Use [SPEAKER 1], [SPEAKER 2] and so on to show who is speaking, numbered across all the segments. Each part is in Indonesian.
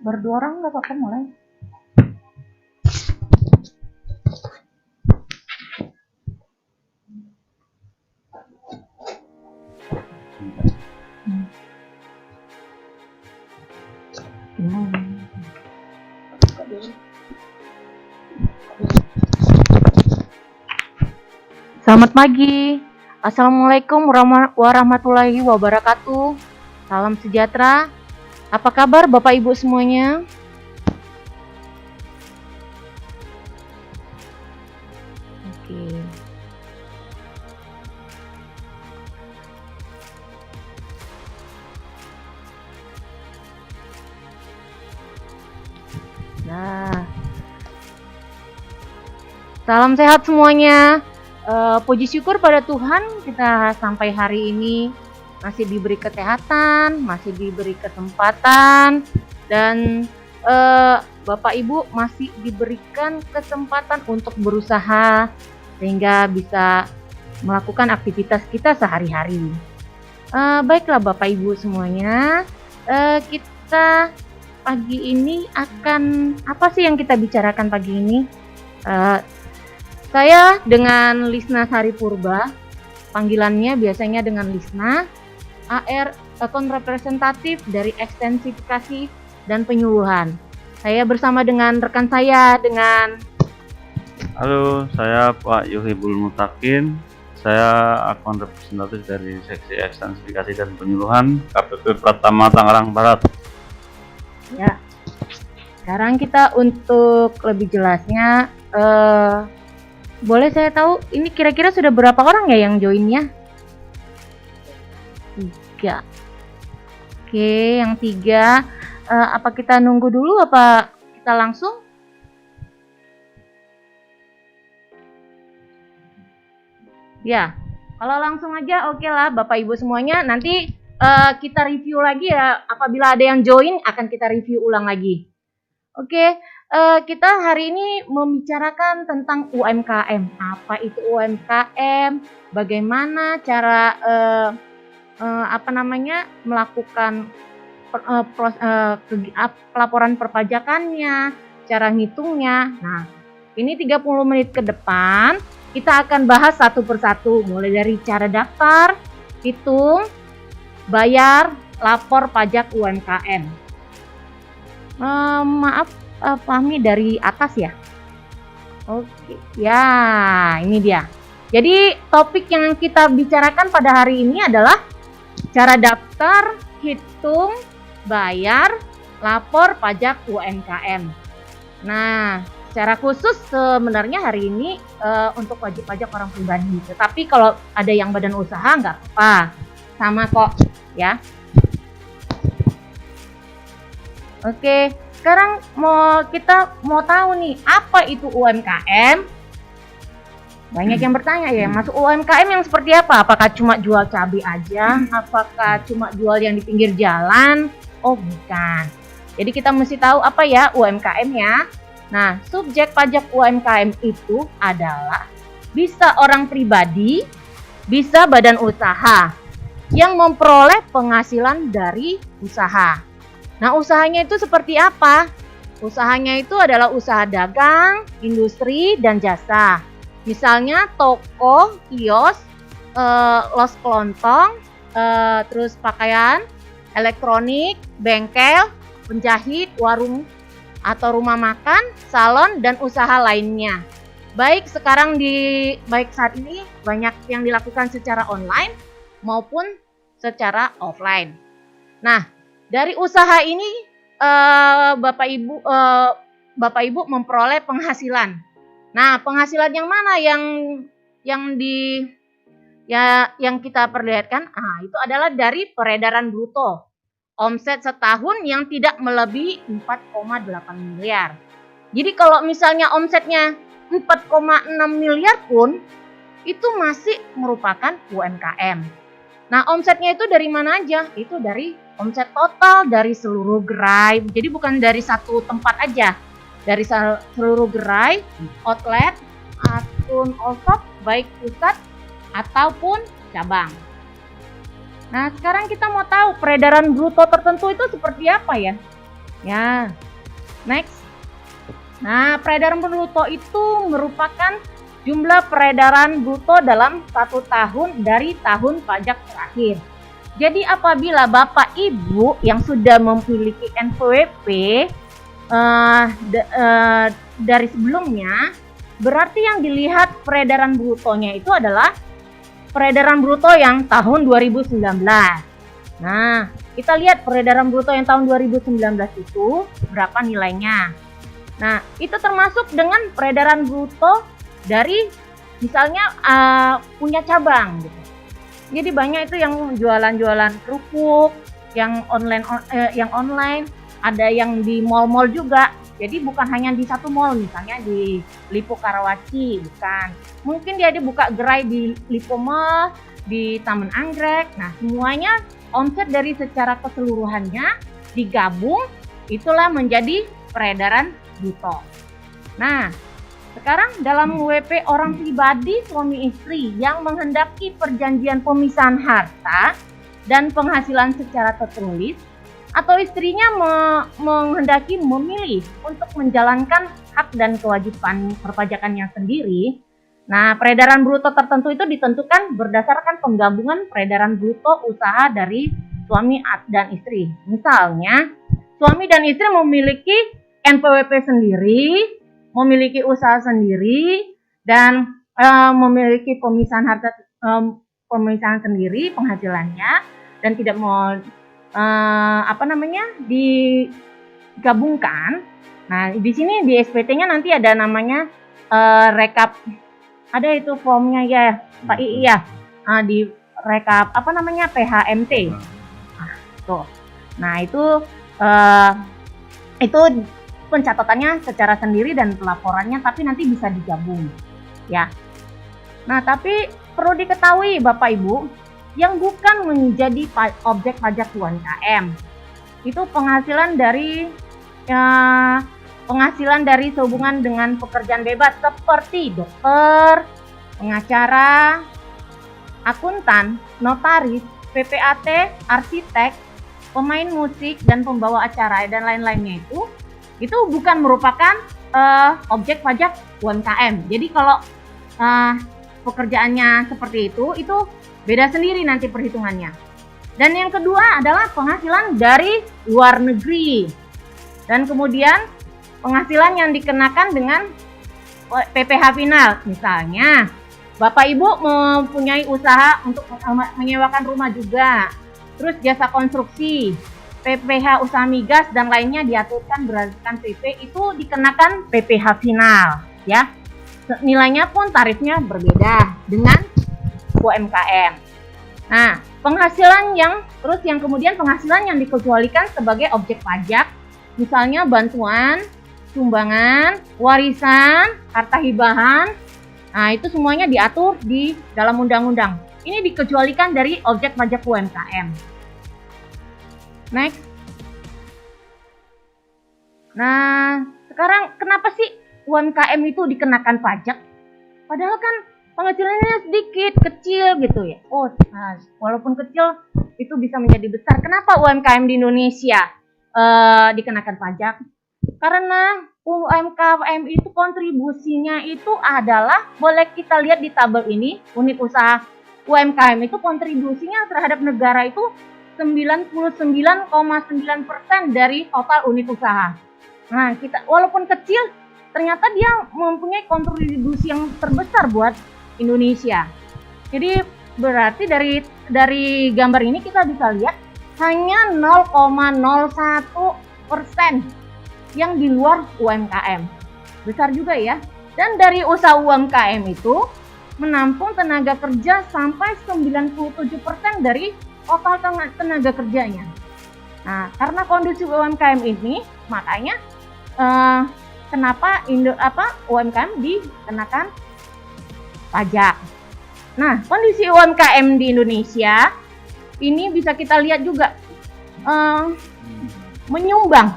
[SPEAKER 1] Berdua orang nggak apa-apa mulai. Selamat pagi. Assalamualaikum warahmatullahi wabarakatuh. Salam sejahtera. Apa kabar Bapak Ibu semuanya? Oke. Nah, salam sehat semuanya. Puji syukur pada Tuhan kita sampai hari ini masih diberi kesehatan, masih diberi kesempatan, dan Bapak Ibu masih diberikan kesempatan untuk berusaha sehingga bisa melakukan aktivitas kita sehari-hari. Baiklah Bapak Ibu semuanya, kita pagi ini akan apa sih yang kita bicarakan pagi ini? Saya dengan Lisna Sari Purba, panggilannya biasanya dengan Lisna, AR akun representatif dari ekstensifikasi dan penyuluhan. Saya bersama dengan rekan saya dengan
[SPEAKER 2] Halo, saya Pak Yohibul Mutakin. Saya akun representatif dari Seksi Ekstensifikasi dan Penyuluhan KPP Pratama Tangerang Barat.
[SPEAKER 1] ya. Sekarang kita untuk lebih jelasnya, boleh saya tahu ini kira-kira sudah berapa orang ya yang joinnya? 3. Oke, yang 3. Apa kita nunggu dulu apa kita langsung? Ya, kalau langsung aja oke lah Bapak Ibu semuanya. Nanti kita review lagi ya. Apabila ada yang join akan kita review ulang lagi. Oke, kita hari ini membicarakan tentang UMKM. Apa itu UMKM? Bagaimana cara melakukan pelaporan perpajakannya, cara ngitungnya. Nah, ini 30 menit ke depan kita akan bahas satu persatu, mulai dari cara daftar, hitung, bayar, lapor pajak UMKM. Maaf, Fahmi dari atas ya. Oke, ya ini dia. Jadi topik yang kita bicarakan pada hari ini adalah cara daftar, hitung, bayar, lapor pajak UMKM. Nah, secara khusus sebenarnya hari ini untuk wajib pajak orang pribadi. Tetapi kalau ada yang badan usaha nggak apa-apa, sama kok ya. Oke, sekarang kita mau tahu nih apa itu UMKM. Banyak yang bertanya ya, masuk UMKM yang seperti apa? Apakah cuma jual cabai aja? Apakah cuma jual yang di pinggir jalan? Oh bukan. Jadi kita mesti tahu apa ya UMKM ya. Nah, subjek pajak UMKM itu adalah bisa orang pribadi, bisa badan usaha yang memperoleh penghasilan dari usaha. Nah, usahanya itu seperti apa? Usahanya itu adalah usaha dagang, industri, dan jasa. Misalnya toko, kios, los kelontong, terus pakaian, elektronik, bengkel, penjahit, warung atau rumah makan, salon, dan usaha lainnya. Baik saat ini banyak yang dilakukan secara online maupun secara offline. Nah, dari usaha ini Bapak Ibu memperoleh penghasilan. Nah, penghasilan yang mana yang kita perlihatkan? Itu adalah dari peredaran bruto. Omset setahun yang tidak melebihi 4,8 miliar. Jadi kalau misalnya omsetnya 4,6 miliar pun itu masih merupakan UMKM. Nah, omsetnya itu dari mana aja? Itu dari omset total dari seluruh gerai. Jadi bukan dari satu tempat aja. Dari seluruh gerai, outlet, akun all-shop, baik pusat ataupun cabang. Nah, sekarang kita mau tahu peredaran bruto tertentu itu seperti apa ya? Ya, next. Nah, peredaran bruto itu merupakan jumlah peredaran bruto dalam 1 tahun dari tahun pajak terakhir. Jadi apabila Bapak Ibu yang sudah memiliki NPWP dari sebelumnya, berarti yang dilihat peredaran brutonya itu adalah peredaran bruto yang tahun 2019. Nah, kita lihat peredaran bruto yang tahun 2019 itu berapa nilainya. Nah, itu termasuk dengan peredaran bruto dari misalnya punya cabang gitu. Jadi banyak itu yang jualan-jualan kerupuk, yang online, ada yang di mall-mall juga. Jadi bukan hanya di satu mall, misalnya di Lipo Karawaci, bukan. Mungkin dia buka gerai di Lipo Mall, di Taman Anggrek. Nah, semuanya omset dari secara keseluruhannya digabung, itulah menjadi peredaran bruto. Nah, sekarang dalam WP orang pribadi suami istri yang menghendaki perjanjian pemisahan harta dan penghasilan secara tertulis, atau istrinya menghendaki memilih untuk menjalankan hak dan kewajiban perpajakannya sendiri. Nah, peredaran bruto tertentu itu ditentukan berdasarkan penggabungan peredaran bruto usaha dari suami dan istri. Misalnya, suami dan istri memiliki NPWP sendiri, memiliki usaha sendiri, dan memiliki pemisahan harta pemisahan sendiri penghasilannya, dan tidak mau digabungkan. Nah, di sini di SPT-nya nanti ada namanya rekap, ada itu formnya ya Pak II ya, di rekap PHMT. Nah, tuh. Nah, itu pencatatannya secara sendiri dan pelaporannya, tapi nanti bisa digabung ya. Nah, tapi perlu diketahui Bapak Ibu, yang bukan menjadi objek pajak UMKM itu penghasilan dari sehubungan dengan pekerjaan bebas seperti dokter, pengacara, akuntan, notaris, PPAT, arsitek, pemain musik, dan pembawa acara dan lain-lainnya itu bukan merupakan objek pajak UMKM. Jadi kalau pekerjaannya seperti itu beda sendiri nanti perhitungannya. Dan yang kedua adalah penghasilan dari luar negeri. Dan kemudian penghasilan yang dikenakan dengan PPh final. Misalnya, Bapak Ibu mempunyai usaha untuk menyewakan rumah juga. Terus jasa konstruksi, PPh usaha migas dan lainnya diaturkan berdasarkan PP, itu dikenakan PPh final ya. Nilainya pun tarifnya berbeda dengan UMKM. Nah, penghasilan yang kemudian penghasilan yang dikecualikan sebagai objek pajak, misalnya bantuan, sumbangan, warisan, harta hibahan. Nah, itu semuanya diatur di dalam undang-undang. Ini dikecualikan dari objek pajak UMKM. Next. Nah, sekarang kenapa sih UMKM itu dikenakan pajak? Padahal kan penghasilannya sedikit, kecil gitu ya. Walaupun kecil itu bisa menjadi besar. Kenapa UMKM di Indonesia dikenakan pajak? Karena UMKM itu kontribusinya itu adalah, boleh kita lihat di tabel ini, unit usaha UMKM itu kontribusinya terhadap negara itu 99,9% dari total unit usaha. Nah, kita walaupun kecil, ternyata dia mempunyai kontribusi yang terbesar buat Indonesia. Jadi berarti dari gambar ini kita bisa lihat hanya 0,01% yang di luar UMKM. Besar juga ya. Dan dari usaha UMKM itu menampung tenaga kerja sampai 97% dari total tenaga kerjanya. Nah, karena kondisi UMKM ini, makanya kenapa UMKM dikenakan pajak. Nah, kondisi UMKM di Indonesia ini bisa kita lihat juga menyumbang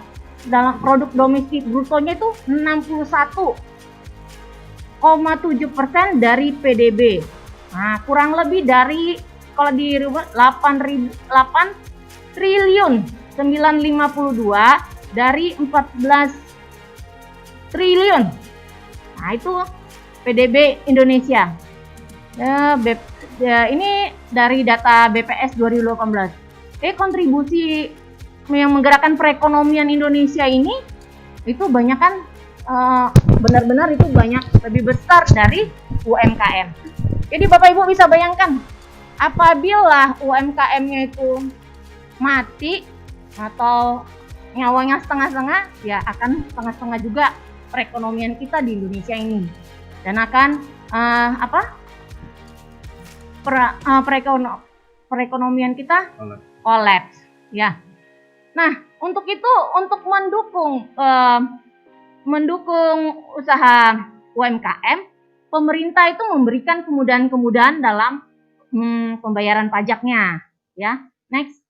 [SPEAKER 1] dalam produk domestik brutonya itu 61,7% dari PDB. Nah, kurang lebih dari, kalau di 8 triliun 952 dari 14 triliun. Nah, itu PDB Indonesia. Ini dari data BPS 2018. Kontribusi yang menggerakkan perekonomian Indonesia ini itu banyak kan, benar-benar itu banyak lebih besar dari UMKM. Jadi Bapak Ibu bisa bayangkan, apabila UMKM-nya itu mati atau nyawanya setengah-setengah, ya akan setengah-setengah juga perekonomian kita di Indonesia ini, dan akan perekonomian kita kolaps, ya. Nah, untuk itu, untuk mendukung usaha UMKM, pemerintah itu memberikan kemudahan-kemudahan dalam pembayaran pajaknya, ya. Next.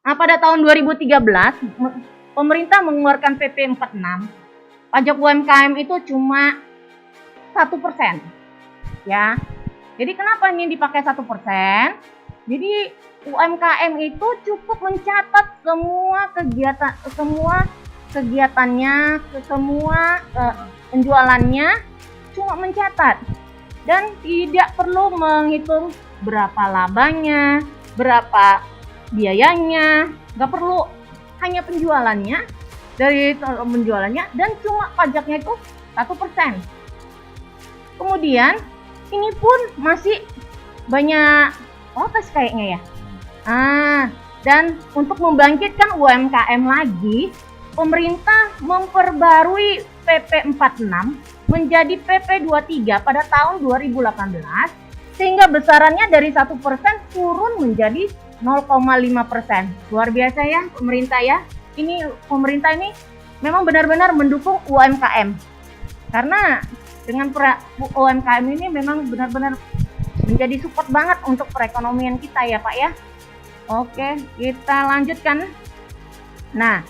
[SPEAKER 1] Nah, pada tahun 2013, pemerintah mengeluarkan PP 46. Pajak UMKM itu cuma 1%, ya. Jadi kenapa ini dipakai 1%? Jadi UMKM itu cukup mencatat semua kegiatannya, semua penjualannya, cuma mencatat dan tidak perlu menghitung berapa labanya, berapa biayanya, nggak perlu, hanya penjualannya, dari penjualannya, dan cuma pajaknya itu 1%. Kemudian ini pun masih banyak protes kayaknya ya. Dan untuk membangkitkan UMKM lagi, pemerintah memperbarui PP 46 menjadi PP 23 pada tahun 2018, sehingga besarannya dari 1% turun menjadi 0,5%. Luar biasa ya pemerintah ya. Pemerintah ini memang benar-benar mendukung UMKM. Karena dengan UMKM ini memang benar-benar menjadi support banget untuk perekonomian kita ya Pak ya. Oke, kita lanjutkan. Nah,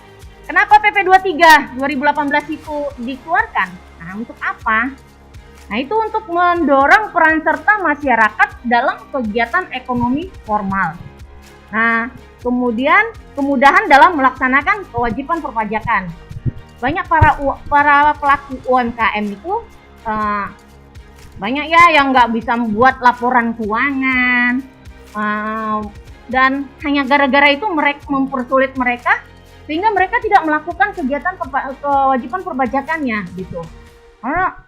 [SPEAKER 1] kenapa PP 23 2018 itu dikeluarkan? Nah, untuk apa? Nah, itu untuk mendorong peran serta masyarakat dalam kegiatan ekonomi formal. Nah, kemudian kemudahan dalam melaksanakan kewajiban perpajakan. Banyak para pelaku UMKM itu banyak ya yang nggak bisa membuat laporan keuangan, dan hanya gara-gara itu mereka mempersulit mereka, sehingga mereka tidak melakukan kegiatan kewajiban perpajakannya gitu. Karena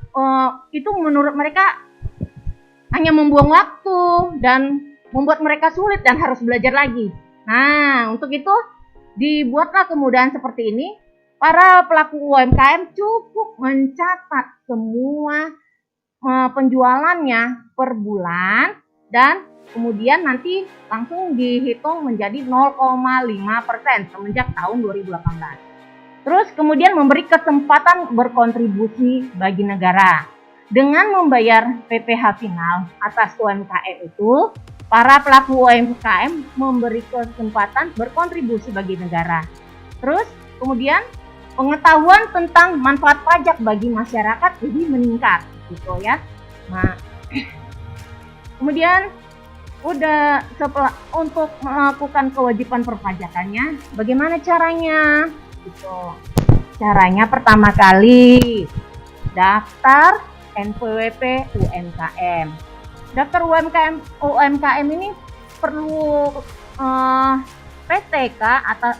[SPEAKER 1] itu menurut mereka hanya membuang waktu dan membuat mereka sulit dan harus belajar lagi. Nah, untuk itu dibuatlah kemudahan seperti ini. Para pelaku UMKM cukup mencatat semua penjualannya per bulan, dan kemudian nanti langsung dihitung menjadi 0,5% semenjak tahun 2018. Terus kemudian memberi kesempatan berkontribusi bagi negara. Dengan membayar PPh final atas UMKM itu, para pelaku UMKM memberi kesempatan berkontribusi bagi negara. Terus kemudian pengetahuan tentang manfaat pajak bagi masyarakat jadi meningkat gitu ya. Nah, kemudian setelah untuk melakukan kewajiban perpajakannya, bagaimana caranya? Gitu. Caranya pertama kali daftar NPWP UMKM. Daftar UMKM ini perlu PTK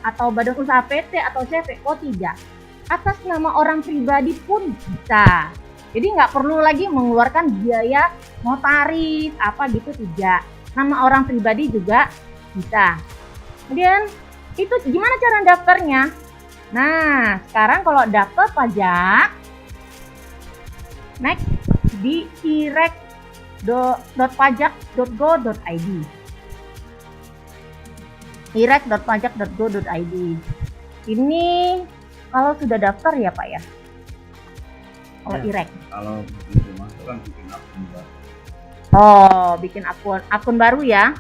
[SPEAKER 1] atau badan usaha PT atau CV. Oh tidak, atas nama orang pribadi pun bisa. Jadi nggak perlu lagi mengeluarkan biaya notaris apa gitu, tidak. Nama orang pribadi juga bisa. Kemudian itu gimana cara daftarnya? Nah, sekarang kalau daftar pajak, next di irek.pajak.go.id. irek.pajak.go.id. Ini kalau sudah daftar ya Pak ya? Kalau irek.
[SPEAKER 2] Kalau begitu masuk kan bikin akun baru.
[SPEAKER 1] Oh, bikin akun baru ya?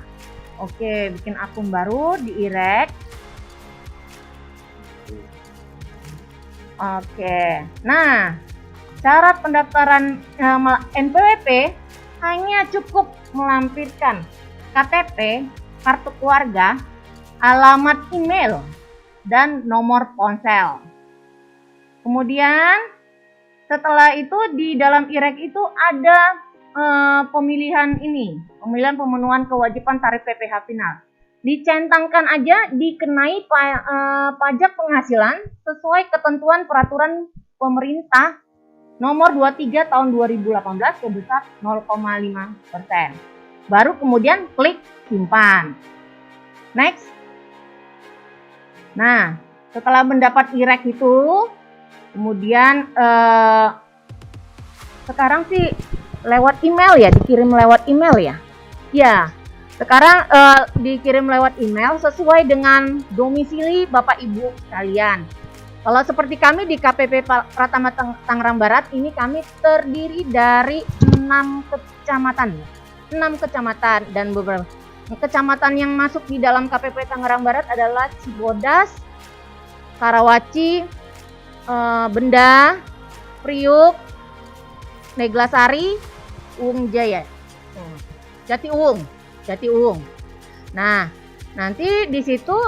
[SPEAKER 1] Oke, bikin akun baru di irek. Oke. Nah, syarat pendaftaran NPWP hanya cukup melampirkan KTP, kartu keluarga, alamat email, dan nomor ponsel. Kemudian setelah itu di dalam IREK itu ada pemilihan pemenuhan kewajiban tarif PPh final. Dicentangkan aja dikenai pajak penghasilan sesuai ketentuan peraturan pemerintah nomor 23 tahun 2018 sebesar 0,5%. Baru kemudian klik simpan. Next. Nah, setelah mendapat IREK itu, kemudian sekarang sih lewat email ya, dikirim lewat email ya. Ya, sekarang dikirim lewat email sesuai dengan domisili Bapak Ibu sekalian. Kalau seperti kami di KPP Pratama Tangerang Barat, ini kami terdiri dari 6 kecamatan. 6 kecamatan dan beberapa kecamatan yang masuk di dalam KPP Tangerang Barat adalah Cibodas, Karawaci, Benda, Priuk, Neglasari, Uung Jaya, Jati Uung. Nah, nanti di situ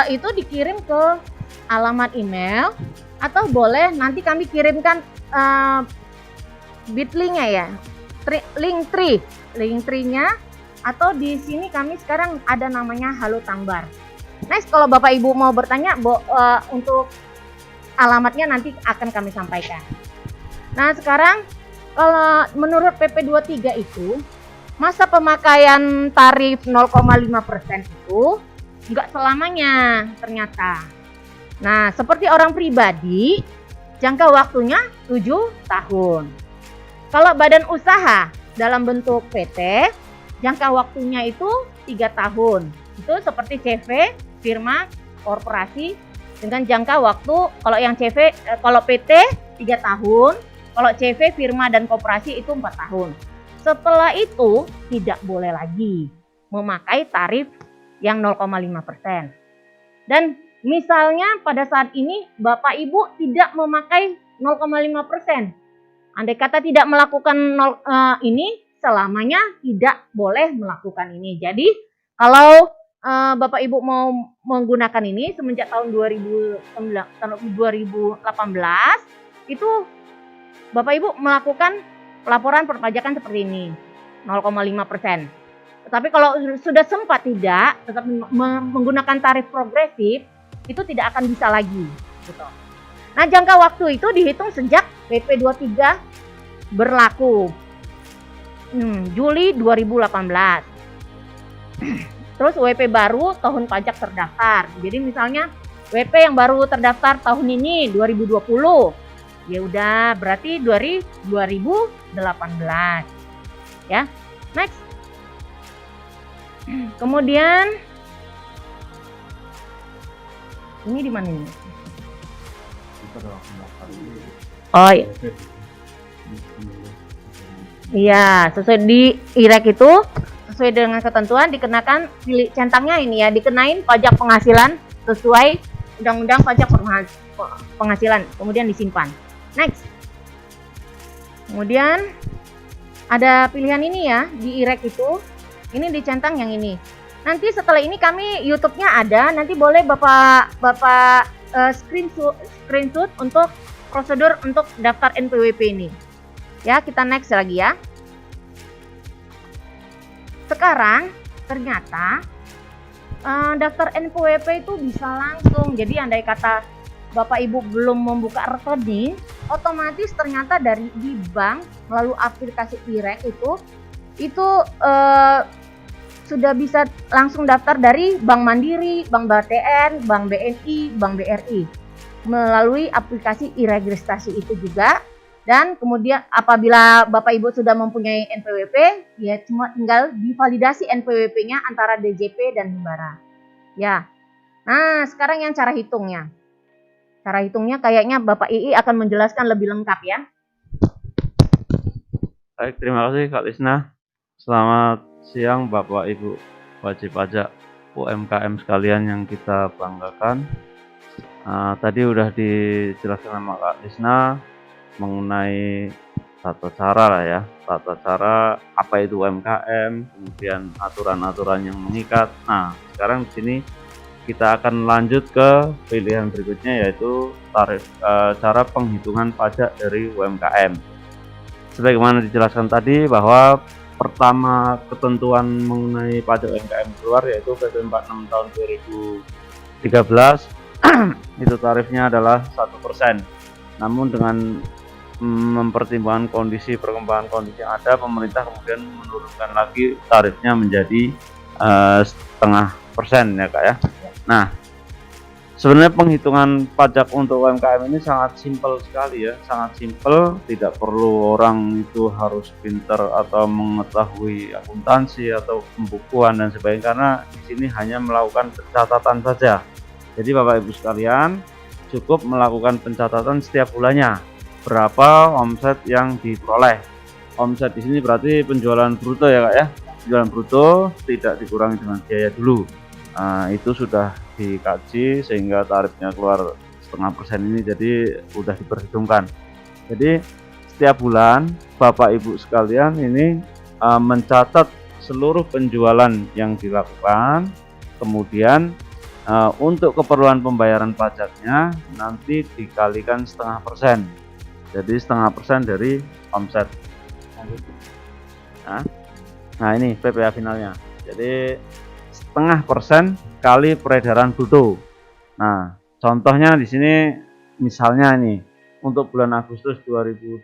[SPEAKER 1] itu dikirim ke alamat email atau boleh nanti kami kirimkan Bitly-nya ya, link tree-nya, atau di sini kami sekarang ada namanya Halo Tangbar. Next, kalau Bapak Ibu mau bertanya untuk alamatnya nanti akan kami sampaikan. Nah, sekarang kalau menurut PP 23 itu masa pemakaian tarif 0,5% itu nggak selamanya ternyata. Nah, seperti orang pribadi, jangka waktunya 7 tahun. Kalau badan usaha dalam bentuk PT, jangka waktunya itu 3 tahun. Itu seperti CV, firma, korporasi dengan jangka waktu, kalau yang CV, kalau PT 3 tahun, kalau CV, firma, dan koperasi itu 4 tahun. Setelah itu tidak boleh lagi memakai tarif yang 0,5%. Dan misalnya pada saat ini Bapak Ibu tidak memakai 0,5%. Andai kata tidak melakukan ini, selamanya tidak boleh melakukan ini. Jadi kalau Bapak Ibu mau menggunakan ini semenjak tahun 2018 itu Bapak Ibu melakukan pelaporan perpajakan seperti ini, 0,5%. Tetapi kalau sudah sempat tidak, tetap menggunakan tarif progresif, itu tidak akan bisa lagi. Gitu. Nah, jangka waktu itu dihitung sejak PP 23 berlaku. Juli 2018. Terus WP baru tahun pajak terdaftar. Jadi misalnya WP yang baru terdaftar tahun ini 2020. Ya udah berarti 2018. Ya. Next. Kemudian ini di mana ini? Oh iya. Iya, sesuai di IREK itu sesuai dengan ketentuan dikenakan centangnya ini ya, dikenain pajak penghasilan sesuai Undang-Undang Pajak Penghasilan, kemudian disimpan. Next. Kemudian ada pilihan ini ya di IREK itu. Ini dicentang yang ini. Nanti setelah ini kami YouTube-nya ada, nanti boleh Bapak screenshot untuk prosedur untuk daftar NPWP ini. Ya, kita next lagi ya. Sekarang ternyata daftar NPWP itu bisa langsung. Jadi andai kata Bapak Ibu belum membuka rekening, otomatis ternyata di bank melalui aplikasi IREK itu sudah bisa langsung daftar dari Bank Mandiri, Bank BTN, Bank BNI, Bank BRI melalui aplikasi e-registrasi itu juga. Dan kemudian apabila Bapak Ibu sudah mempunyai NPWP, ya cuma tinggal divalidasi NPWP-nya antara DJP dan Himbara. Ya. Nah, sekarang yang cara hitungnya. Cara hitungnya kayaknya Bapak II akan menjelaskan lebih lengkap ya.
[SPEAKER 2] Baik, terima kasih Kak Lisna. Selamat siang Bapak Ibu wajib pajak UMKM sekalian yang kita banggakan. Tadi udah dijelaskan sama Kak Lisna mengenai tata cara lah ya, tata cara apa itu UMKM, kemudian aturan-aturan yang mengikat. Nah, sekarang di sini kita akan lanjut ke pilihan berikutnya, yaitu cara penghitungan pajak dari UMKM. Sebagaimana dijelaskan tadi bahwa pertama ketentuan mengenai pajak UMKM keluar yaitu PP 46 tahun 2013 itu tarifnya adalah 1%. Namun dengan mempertimbangkan perkembangan kondisi yang ada, pemerintah kemudian menurunkan lagi tarifnya menjadi 0,5% ya Kak ya. Nah, sebenarnya penghitungan pajak untuk UMKM ini sangat simpel sekali ya, sangat simpel, tidak perlu orang itu harus pintar atau mengetahui akuntansi atau pembukuan dan sebagainya, karena di sini hanya melakukan pencatatan saja. Jadi Bapak Ibu sekalian, cukup melakukan pencatatan setiap bulannya berapa omset yang diperoleh. Omset di sini berarti penjualan bruto ya Kak ya, penjualan bruto tidak dikurangi dengan biaya dulu. Nah, itu sudah dikaji sehingga tarifnya keluar 0,5% ini, jadi sudah diperhitungkan. Jadi setiap bulan Bapak Ibu sekalian ini mencatat seluruh penjualan yang dilakukan, kemudian untuk keperluan pembayaran pajaknya nanti dikalikan 0,5%. Jadi 0,5% dari omset. Nah ini PPh finalnya. Jadi 0,5% kali peredaran bruto. Nah, contohnya di sini misalnya ini untuk bulan Agustus 2020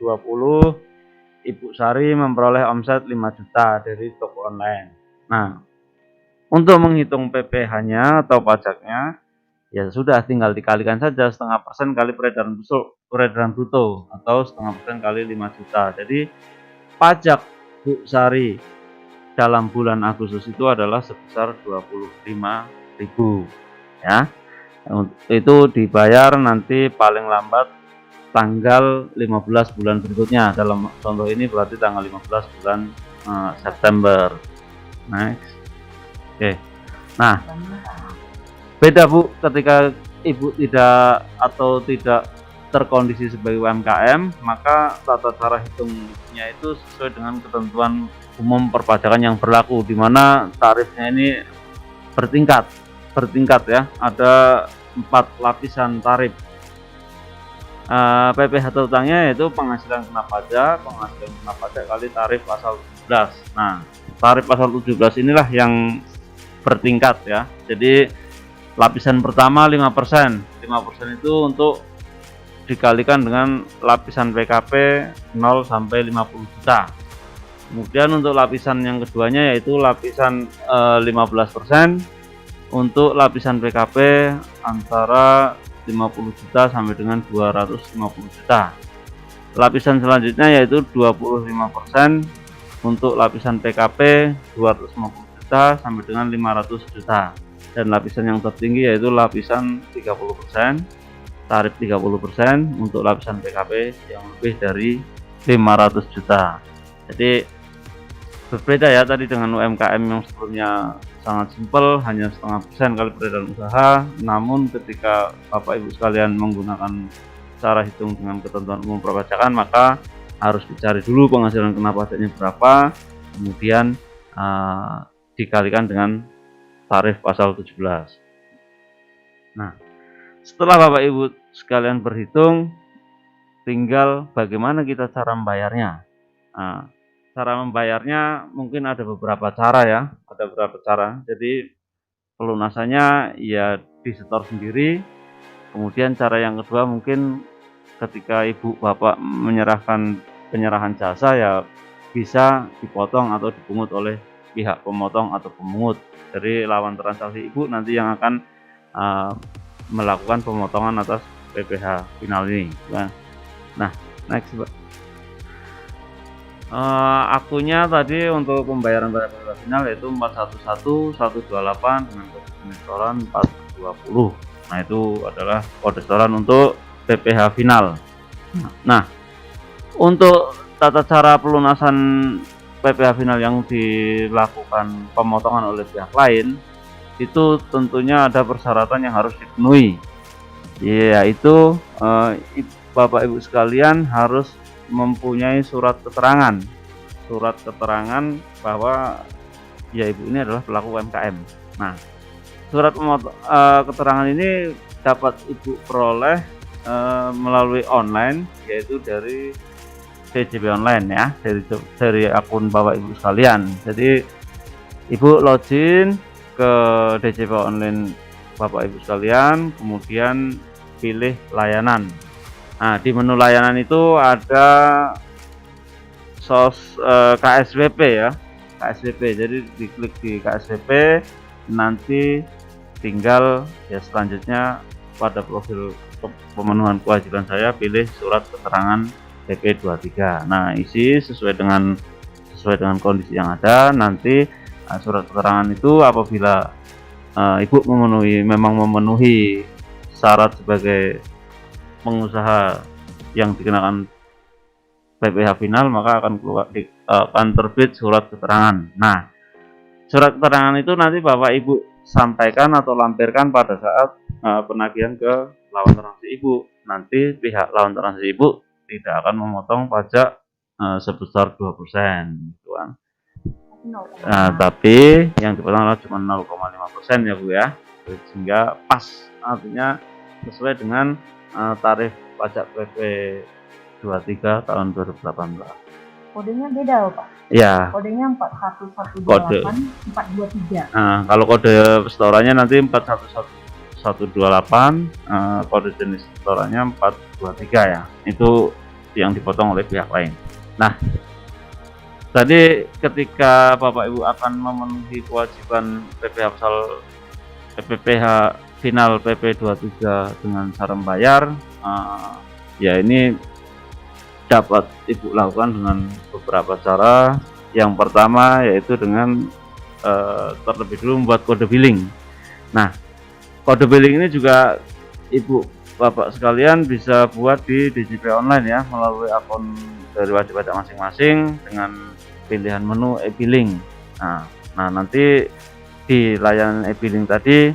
[SPEAKER 2] Ibu Sari memperoleh omset 5 juta dari toko online. Nah, untuk menghitung PPh-nya atau pajaknya ya sudah tinggal dikalikan saja 0,5% kali peredaran bruto atau 0,5% kali 5 juta. Jadi pajak Bu Sari dalam bulan Agustus itu adalah sebesar 25.000 ya. Itu dibayar nanti paling lambat tanggal 15 bulan berikutnya. Dalam contoh ini berarti tanggal 15 bulan September. Next. Oke. Nah, beda Bu ketika Ibu tidak terkondisi sebagai UMKM, maka tata cara hitungnya itu sesuai dengan ketentuan umum perpajakan yang berlaku, di mana tarifnya ini bertingkat ya, ada 4 lapisan tarif. PPh totangnya yaitu penghasilan kena pajak kali tarif pasal 17. Nah, tarif pasal 17 inilah yang bertingkat ya. Jadi lapisan pertama 5%. 5% itu untuk dikalikan dengan lapisan PKP 0 sampai 50 juta. Kemudian untuk lapisan yang keduanya yaitu lapisan 15% untuk lapisan PKP antara 50 juta sampai dengan 250 juta. Lapisan selanjutnya yaitu 25% untuk lapisan PKP 250 juta sampai dengan 500 juta. Dan lapisan yang tertinggi yaitu lapisan 30%, tarif 30% untuk lapisan PKP yang lebih dari 500 juta. Jadi berbeda ya tadi dengan UMKM yang sebelumnya sangat simpel, hanya 0,5% kali peredaran usaha. Namun ketika Bapak Ibu sekalian menggunakan cara hitung dengan ketentuan umum perpajakan, maka harus dicari dulu penghasilan kena pajaknya berapa, kemudian dikalikan dengan tarif pasal 17. Nah, setelah Bapak Ibu sekalian berhitung, tinggal bagaimana kita cara membayarnya. Nah, cara membayarnya mungkin ada beberapa cara ya, Jadi pelunasannya ya disetor sendiri. Kemudian cara yang kedua mungkin ketika Ibu Bapak menyerahkan penyerahan jasa ya bisa dipotong atau dipungut oleh pihak pemotong atau pemungut dari lawan transaksi Ibu nanti yang akan melakukan pemotongan atas PPh final ini. Nah, next Pak. Akunnya tadi untuk pembayaran pada PPh final yaitu 411128 dengan kode setoran 420. Nah, itu adalah kode setoran untuk PPh final. Nah, untuk tata cara pelunasan PPh final yang dilakukan pemotongan oleh pihak lain itu tentunya ada persyaratan yang harus dipenuhi, yaitu Bapak Ibu sekalian harus mempunyai surat keterangan bahwa ya Ibu ini adalah pelaku UMKM. Nah, surat keterangan ini dapat Ibu peroleh melalui online, yaitu dari DJP online ya, dari akun Bapak Ibu sekalian. Jadi Ibu login ke DJP online Bapak Ibu sekalian, kemudian pilih layanan. Nah, di menu layanan itu ada KSWP ya, KSWP. Jadi diklik di KSWP, nanti tinggal ya selanjutnya pada profil pemenuhan kewajiban saya pilih surat keterangan PP23. Nah, isi sesuai dengan kondisi yang ada. Nanti surat keterangan itu apabila Ibu memang memenuhi syarat sebagai pengusaha yang dikenakan PPh final, maka akan terbit surat keterangan. Nah, surat keterangan itu nanti Bapak Ibu sampaikan atau lampirkan pada saat penagihan ke lawan transaksi Ibu. Nanti pihak lawan transaksi Ibu tidak akan memotong pajak sebesar 2%, gitu kan. Nah, tapi yang dipotong adalah cuma 0,5% ya Bu ya, sehingga pas, artinya sesuai dengan tarif pajak PP 23 tahun 2018.
[SPEAKER 1] Kodenya beda Pak?
[SPEAKER 2] Ya.
[SPEAKER 1] Kodenya 41128 423.
[SPEAKER 2] Nah, kalau kode setorannya nanti 41128, kode jenis setorannya 423 ya. Itu yang dipotong oleh pihak lain. Nah, tadi ketika Bapak Ibu akan memenuhi kewajiban PPh final PP 23 dengan cara membayar, ya ini dapat Ibu lakukan dengan beberapa cara. Yang pertama yaitu dengan terlebih dulu membuat kode billing. Nah, kode billing ini juga Ibu Bapak sekalian bisa buat di DJP online ya, melalui akun dari wajib pajak masing-masing dengan pilihan menu e-billing. Nah, nanti di layanan e-billing tadi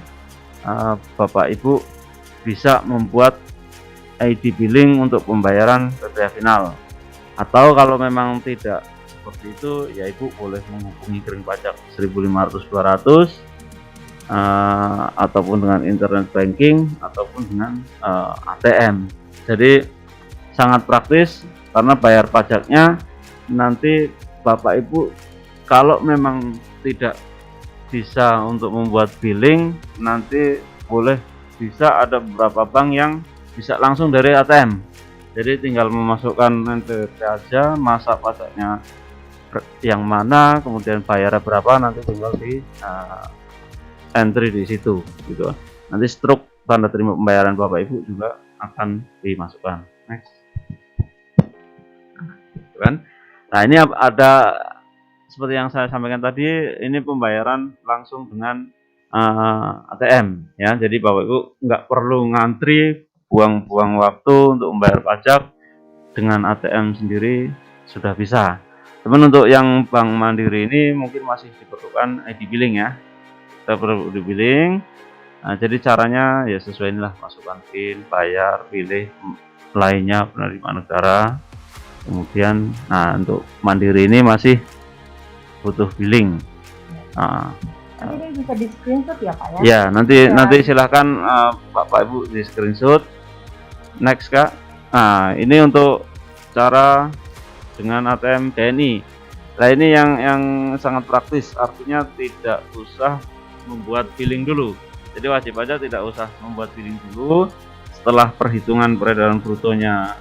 [SPEAKER 2] Bapak Ibu bisa membuat ID billing untuk pembayaran PPh final. Atau kalau memang tidak seperti itu, ya Ibu boleh menghubungi kering pajak 1500-200 ataupun dengan internet banking ataupun dengan ATM. Jadi sangat praktis karena bayar pajaknya nanti Bapak Ibu kalau memang tidak bisa untuk membuat billing, nanti bisa ada beberapa bank yang bisa langsung dari ATM. Jadi tinggal memasukkan NPWP aja, masa pajaknya yang mana, kemudian bayarnya berapa, nanti tinggal di entry di situ gitu. Nanti struk tanda terima pembayaran Bapak Ibu juga akan dimasukkan. Next. Gitu kan? Nah, ini ada seperti yang saya sampaikan tadi, ini pembayaran langsung dengan ATM ya. Jadi Bapak Ibu nggak perlu ngantri, buang-buang waktu untuk membayar pajak, dengan ATM sendiri sudah bisa. Teman, untuk yang Bank Mandiri ini mungkin masih diperlukan ID billing ya. Kita perlu ID billing. Nah, jadi caranya ya sesuai inilah, masukkan PIN, bayar, pilih lainnya penerimaan negara. Kemudian, nah untuk Mandiri ini masih butuh billing. Nah,
[SPEAKER 1] ini bisa di screenshot ya Pak ya?
[SPEAKER 2] Ya, nanti silahkan Bapak Ibu di screenshot. Next Kak. Nah, ini untuk cara dengan ATM BNI. Nah, ini yang sangat praktis, artinya tidak usah membuat billing dulu. Jadi wajib pajak tidak usah membuat billing dulu. Setelah perhitungan peredaran brutonya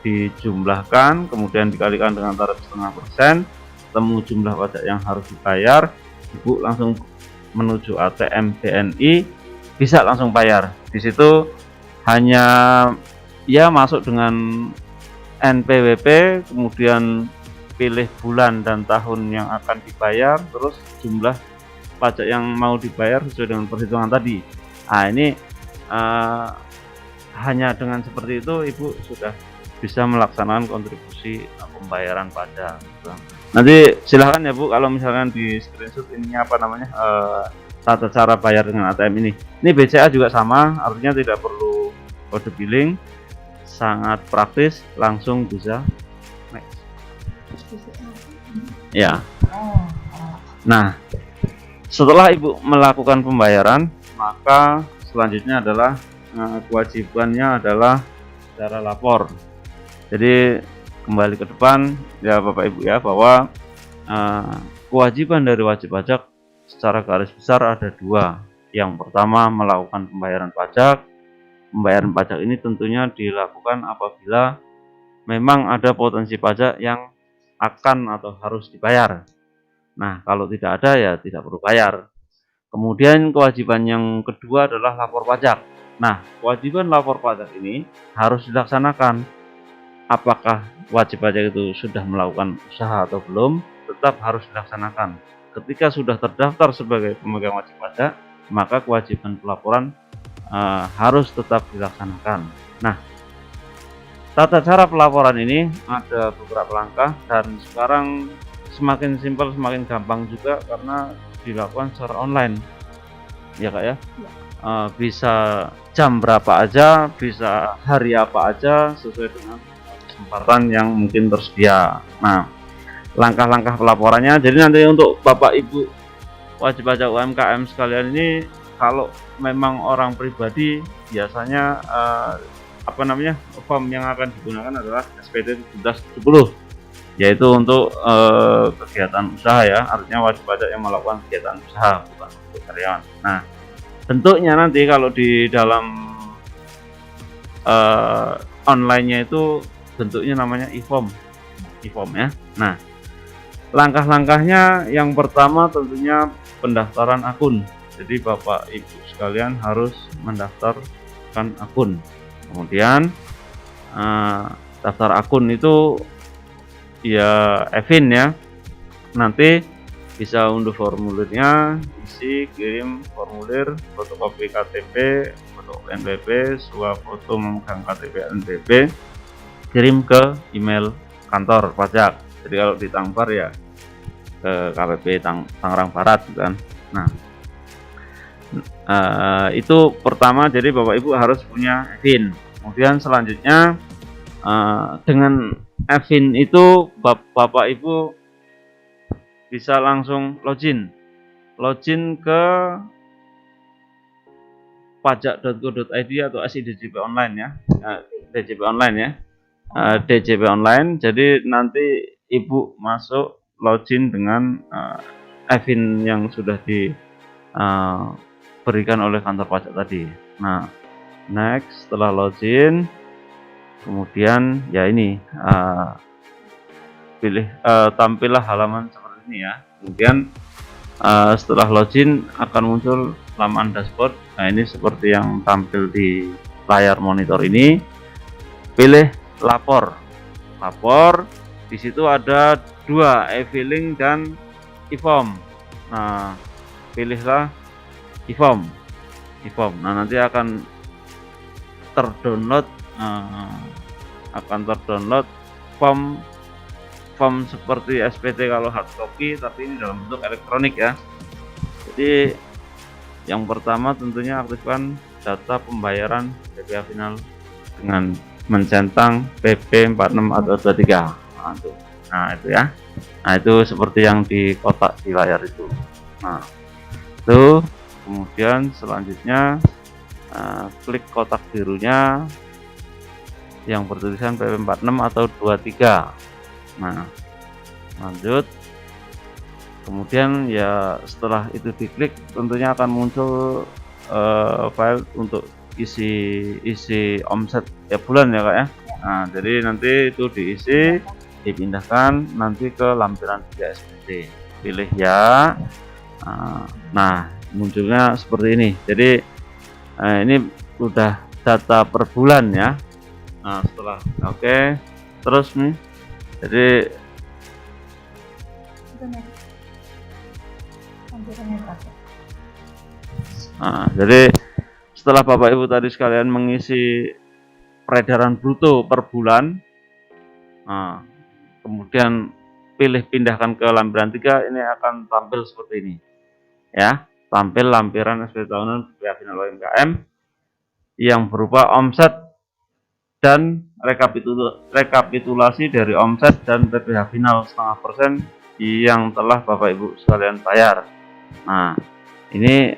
[SPEAKER 2] dijumlahkan, kemudian dikalikan dengan tarif 0,5%, temu jumlah pajak yang harus dibayar, Ibu langsung menuju ATM BNI, bisa langsung bayar. Di situ hanya ya masuk dengan NPWP, kemudian pilih bulan dan tahun yang akan dibayar, terus jumlah pajak yang mau dibayar sesuai dengan perhitungan tadi. Nah, ini hanya dengan seperti itu Ibu sudah bisa melaksanakan kontribusi pembayaran pajak. Nanti silahkan ya Bu, kalau misalkan di screenshot ininya apa namanya, tata cara bayar dengan ATM ini. Ini BCA juga sama, artinya tidak perlu kode billing, sangat praktis, langsung bisa. Next. Ya. Nah, setelah Ibu melakukan pembayaran, maka selanjutnya adalah kewajibannya adalah cara lapor. Jadi kembali ke depan ya Bapak Ibu ya, bahwa kewajiban dari wajib pajak secara garis besar ada dua. Yang pertama, melakukan pembayaran pajak. Pembayaran pajak ini tentunya dilakukan apabila memang ada potensi pajak yang akan atau harus dibayar. Nah, kalau tidak ada ya tidak perlu bayar. Kemudian kewajiban yang kedua adalah lapor pajak. Nah, kewajiban lapor pajak ini harus dilaksanakan. Apakah wajib pajak itu sudah melakukan usaha atau belum, tetap harus dilaksanakan. Ketika sudah terdaftar sebagai pemegang wajib pajak, maka kewajiban pelaporan harus tetap dilaksanakan. Nah, tata cara pelaporan ini ada beberapa langkah, dan sekarang semakin simpel semakin gampang juga karena dilakukan secara online ya Kak ya. Bisa jam berapa aja, bisa hari apa aja, sesuai dengan kesempatan yang mungkin tersedia. Nah, langkah-langkah pelaporannya, jadi nanti untuk Bapak Ibu wajib pajak UMKM sekalian ini, kalau memang orang pribadi biasanya form yang akan digunakan adalah SPT 1770, yaitu untuk kegiatan usaha ya, artinya wajib pajak yang melakukan kegiatan usaha, bukan untuk karyawan. Nah, bentuknya nanti kalau di dalam online-nya itu bentuknya namanya e-form ya. Nah, langkah-langkahnya yang pertama tentunya pendaftaran akun. Jadi Bapak Ibu sekalian harus mendaftarkan akun. Kemudian daftar akun itu ya Evin ya, nanti bisa unduh formulirnya, isi, kirim formulir, fotokopi KTP, foto NPWP, foto memegang KTP NPWP, kirim ke email kantor pajak. Jadi kalau di Tangbar ya ke KPP Tangerang Barat kan. Nah, itu pertama, jadi Bapak Ibu harus punya Evin. Kemudian selanjutnya dengan Evin itu Bapak Ibu bisa langsung login ke pajak.go.id atau SIDJP online ya, DJP online ya, DJP online. Jadi nanti Ibu masuk login dengan Evin yang sudah diberikan oleh kantor pajak tadi. Nah, next, setelah login, kemudian ya ini tampillah halaman seperti ini ya. Kemudian setelah login akan muncul laman dashboard. Nah, ini seperti yang tampil di layar monitor ini. Pilih lapor. Di situ ada dua, e-filing dan e-form. Nah, pilihlah e-form. Nah, nanti akan terdownload form seperti SPT kalau hard copy, tapi ini dalam bentuk elektronik ya. Jadi yang pertama tentunya aktifkan data pembayaran BPH final dengan mencentang PP 46 atau 23. Nah, itu ya. Nah, itu seperti yang di kotak di layar itu. Nah, itu kemudian selanjutnya klik kotak birunya yang bertulisan PP 46 atau 23. Nah, lanjut. Kemudian ya setelah itu diklik tentunya akan muncul file untuk isi omset tiap bulan ya Kak ya. Nah, jadi nanti itu diisi, dipindahkan nanti ke lampiran 3 SPT. Pilih ya. Nah, munculnya seperti ini. Jadi ini udah data per bulan ya. Nah, setelah oke, terus nih, jadi jadi setelah Bapak Ibu tadi sekalian mengisi peredaran bruto per bulan, kemudian pilih pindahkan ke lampiran 3, ini akan tampil seperti ini ya, tampil lampiran SPT tahunan BPH final UMKM yang berupa omset dan rekapitulasi dari omset dan PPh final 0,5% yang telah Bapak Ibu sekalian bayar. Nah, ini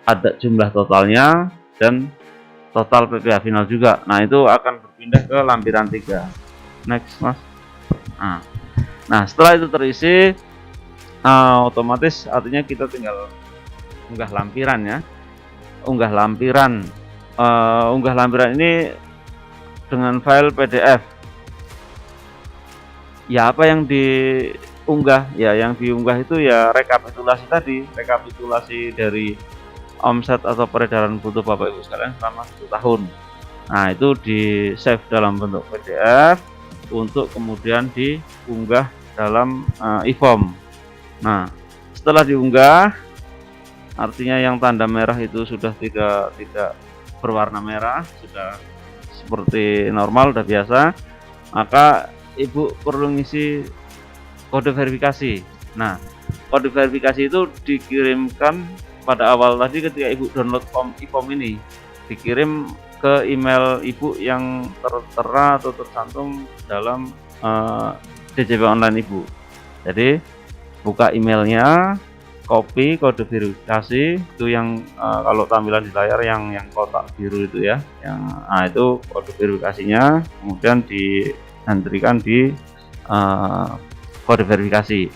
[SPEAKER 2] ada jumlah totalnya dan total PPh final juga. Nah, itu akan berpindah ke lampiran 3. Next, Mas. Nah, setelah itu terisi, otomatis artinya kita tinggal unggah lampiran ya. Unggah lampiran ini dengan file PDF. Ya, apa yang diunggah? Ya, yang diunggah itu ya rekapitulasi tadi, rekapitulasi dari omset atau peredaran bruto Bapak Ibu sekalian selama 1 tahun. Nah, itu di save dalam bentuk PDF untuk kemudian diunggah dalam e-form. Nah, setelah diunggah, artinya yang tanda merah itu sudah tidak berwarna merah, sudah seperti normal, sudah biasa, maka Ibu perlu ngisi kode verifikasi. Nah, kode verifikasi itu dikirimkan pada awal tadi ketika Ibu download e-form ini, dikirim ke email Ibu yang tertera atau tercantum dalam DJP online Ibu. Jadi buka emailnya, copy kode verifikasi itu yang kalau tampilan di layar yang kotak biru itu ya, itu kode verifikasinya, kemudian diantrikan di kode verifikasi,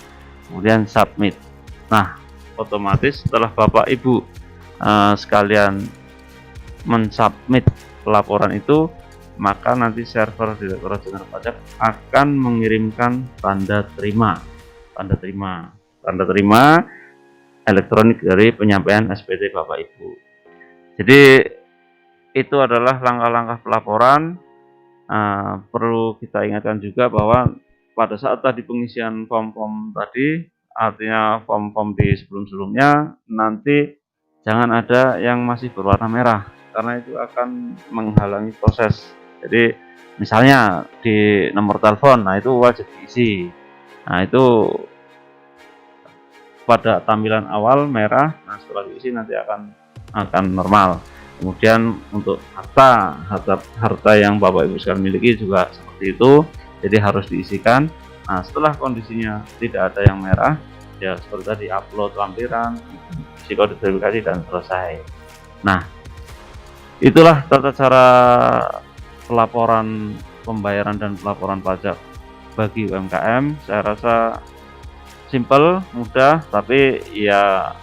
[SPEAKER 2] kemudian submit. Nah, otomatis setelah Bapak Ibu sekalian mensubmit laporan itu, maka nanti server Direktorat Jenderal Pajak akan mengirimkan tanda terima elektronik dari penyampaian SPT Bapak Ibu. Jadi itu adalah langkah-langkah pelaporan. Perlu kita ingatkan juga bahwa pada saat tadi pengisian form-form tadi, artinya form-form di sebelum-sebelumnya, nanti jangan ada yang masih berwarna merah, karena itu akan menghalangi proses. Jadi misalnya di nomor telepon, nah itu wajib diisi. Nah, itu pada tampilan awal merah, nah setelah diisi nanti akan normal. Kemudian untuk harta yang Bapak Ibu sekalian miliki juga seperti itu, jadi harus diisikan. Nah, setelah kondisinya tidak ada yang merah, ya seperti tadi, upload lampiran, isi kode verifikasi, dan selesai. Nah, itulah tata cara pelaporan pembayaran dan pelaporan pajak bagi UMKM. Saya rasa simple, mudah, tapi ya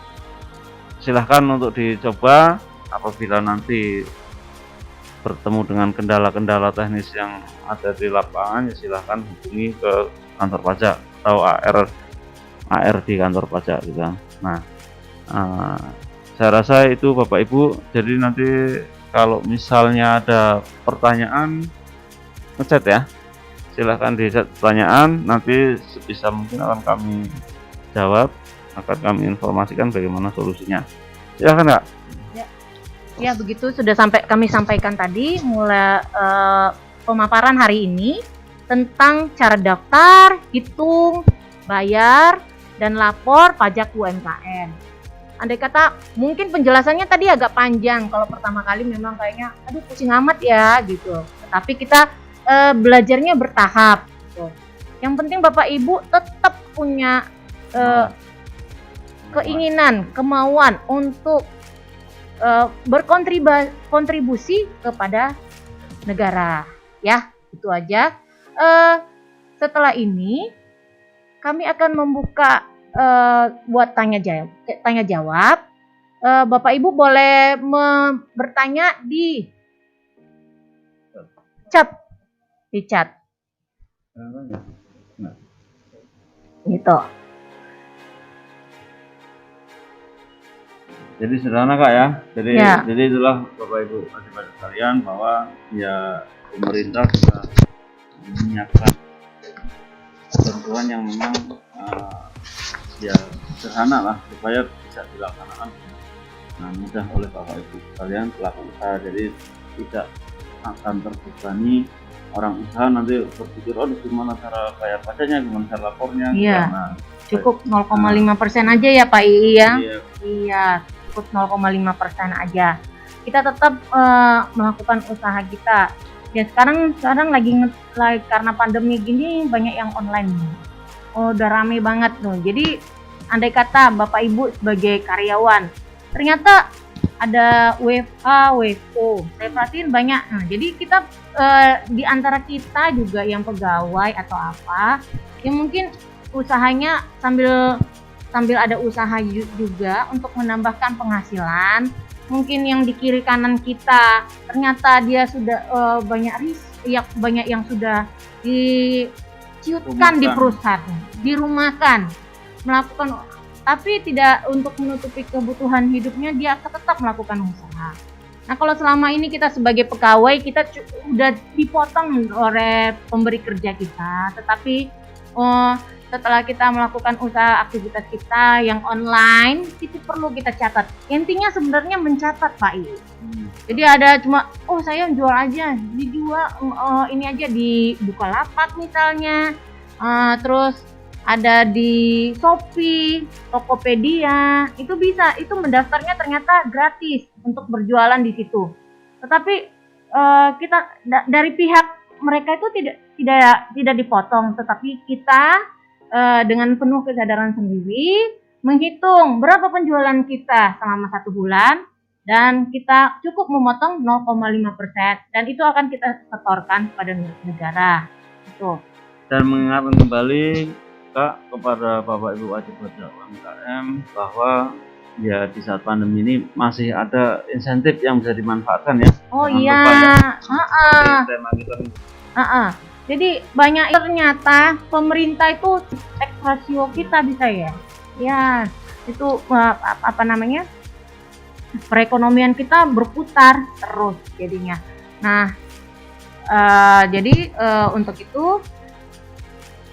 [SPEAKER 2] silahkan untuk dicoba. Apabila nanti bertemu dengan kendala-kendala teknis yang ada di lapangan, ya silahkan hubungi ke kantor pajak atau AR di kantor pajak gitu. Nah, saya rasa itu Bapak Ibu. Jadi nanti kalau misalnya ada pertanyaan, ngechat ya, silahkan di chat pertanyaan, nanti sebisa mungkin akan kami jawab, akan kami informasikan bagaimana solusinya. Silahkan Kak.
[SPEAKER 1] Ya, begitu sudah kami sampaikan tadi mulai pemaparan hari ini tentang cara daftar, hitung, bayar, dan lapor pajak UMKM. Andai kata mungkin penjelasannya tadi agak panjang, kalau pertama kali memang kayaknya aduh pusing amat ya gitu. Tetapi kita belajarnya bertahap gitu. Yang penting Bapak Ibu tetap punya keinginan, kemauan untuk berkontribusi kepada negara, ya, itu aja. Setelah ini kami akan membuka buat tanya jawab. Bapak Ibu boleh bertanya di chat, gitu.
[SPEAKER 2] Jadi sederhana Kak ya. Jadi itulah Bapak Ibu adik-adik sekalian, bahwa ya pemerintah sudah menyiapkan ketentuan yang memang ya sederhana lah supaya bisa dilaksanakan mudah oleh Bapak Ibu sekalian pelaku usaha. Jadi tidak akan terbebani orang usaha nanti berpikir, oh gimana cara bayar pajaknya, gimana cara lapornya.
[SPEAKER 1] Iya. Cukup 0,5% aja ya Pak Ii ya. Iya. Cukup 0,5% aja. Kita tetap melakukan usaha kita. Ya sekarang lagi karena pandemi gini banyak yang online. Udah rame banget tuh. Jadi andai kata Bapak Ibu sebagai karyawan ternyata ada WFA, WFO. Saya perhatiin banyak. Nah, jadi kita di antara kita juga yang pegawai atau apa, yang mungkin usahanya sambil ada usaha juga untuk menambahkan penghasilan. Mungkin yang di kiri kanan kita ternyata dia sudah banyak yang sudah diciutkan di perusahaan, dirumahkan, melakukan, tapi tidak untuk menutupi kebutuhan hidupnya, dia tetap melakukan usaha. Nah, kalau selama ini kita sebagai pegawai kita sudah dipotong oleh pemberi kerja kita, tetapi setelah kita melakukan usaha aktivitas kita yang online, itu perlu kita catat. Intinya sebenarnya mencatat, Pak I. Jadi ada cuma, saya jual aja, dijual ini aja di Bukalapak misalnya, terus ada di Shopee, Tokopedia, itu bisa, itu mendaftarnya ternyata gratis untuk berjualan di situ. Tetapi kita dari pihak mereka itu tidak dipotong, tetapi kita dengan penuh kesadaran sendiri menghitung berapa penjualan kita selama 1 bulan, dan kita cukup memotong 0,5% dan itu akan kita setorkan pada negara. Itu.
[SPEAKER 2] Dan mengingatkan kembali Kak kepada Bapak Ibu wajib pajak UMKM bahwa ya di saat pandemi ini masih ada insentif yang bisa dimanfaatkan ya.
[SPEAKER 1] Oh iya.
[SPEAKER 2] Tema kita nih.
[SPEAKER 1] Jadi banyak ternyata pemerintah itu tax ratio kita bisa ya itu apa namanya, perekonomian kita berputar terus jadinya. Nah jadi untuk itu,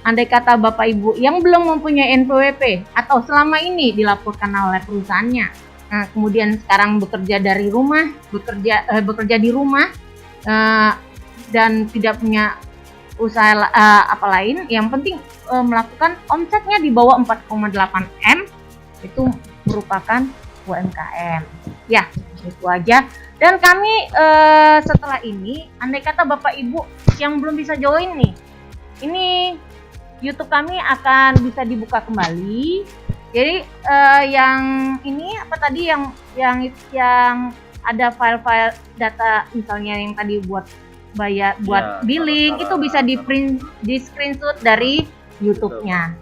[SPEAKER 1] andai kata Bapak Ibu yang belum mempunyai NPWP atau selama ini dilaporkan oleh perusahaannya, nah kemudian sekarang bekerja dari rumah, bekerja di rumah dan tidak punya usaha apa lain, yang penting melakukan omsetnya di bawah 4,8 M, itu merupakan UMKM. Ya, itu aja. Dan kami setelah ini, andai kata Bapak Ibu yang belum bisa join nih, ini YouTube kami akan bisa dibuka kembali. Jadi yang ini apa tadi yang ada file-file data misalnya yang tadi buat bayar, buat billing, itu bisa di screenshot dari YouTube-nya.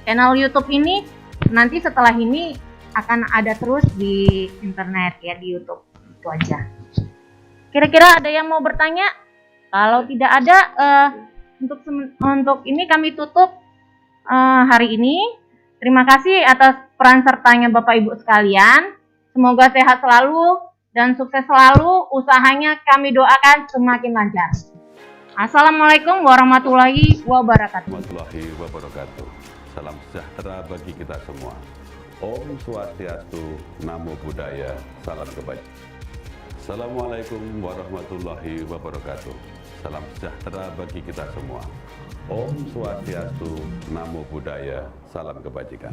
[SPEAKER 1] Channel YouTube ini nanti setelah ini akan ada terus di internet ya, di YouTube. Itu aja. Kira-kira ada yang mau bertanya? Kalau tidak ada, untuk ini kami tutup hari ini. Terima kasih atas peran sertanya Bapak Ibu sekalian. Semoga sehat selalu dan sukses selalu, usahanya kami doakan semakin lancar. Assalamualaikum warahmatullahi wabarakatuh.
[SPEAKER 3] Salam sejahtera bagi kita semua. Om Swastiastu, Namo Buddhaya, salam kebajikan. Assalamualaikum warahmatullahi wabarakatuh. Salam sejahtera bagi kita semua. Om Swastiastu, Namo Buddhaya, salam kebajikan.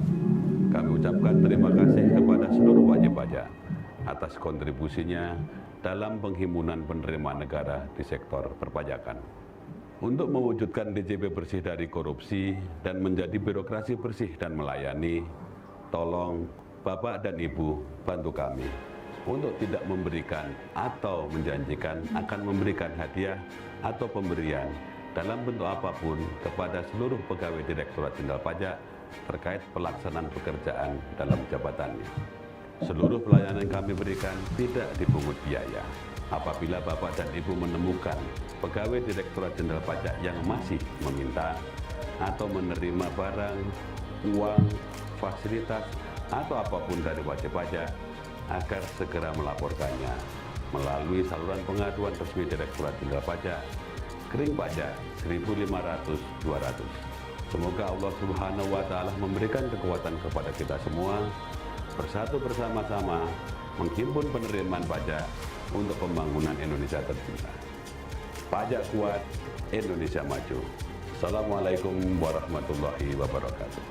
[SPEAKER 3] Kami ucapkan terima kasih kepada seluruh wajib pajak atas kontribusinya dalam penghimpunan penerimaan negara di sektor perpajakan. Untuk mewujudkan DJP bersih dari korupsi dan menjadi birokrasi bersih dan melayani, tolong Bapak dan Ibu bantu kami untuk tidak memberikan atau menjanjikan akan memberikan hadiah atau pemberian dalam bentuk apapun kepada seluruh pegawai Direktorat Jenderal Pajak terkait pelaksanaan pekerjaan dalam jabatannya. Seluruh pelayanan yang kami berikan tidak dipungut biaya. Apabila Bapak dan Ibu menemukan pegawai Direktorat Jenderal Pajak yang masih meminta atau menerima barang, uang, fasilitas, atau apapun dari wajib pajak, agar segera melaporkannya melalui saluran pengaduan resmi Direktorat Jenderal Pajak, Kering Pajak 1500-200. Semoga Allah Subhanahu wa Ta'ala memberikan kekuatan kepada kita semua, bersatu bersama-sama menghimpun penerimaan pajak untuk pembangunan Indonesia tercinta. Pajak kuat, Indonesia maju. Assalamualaikum warahmatullahi wabarakatuh.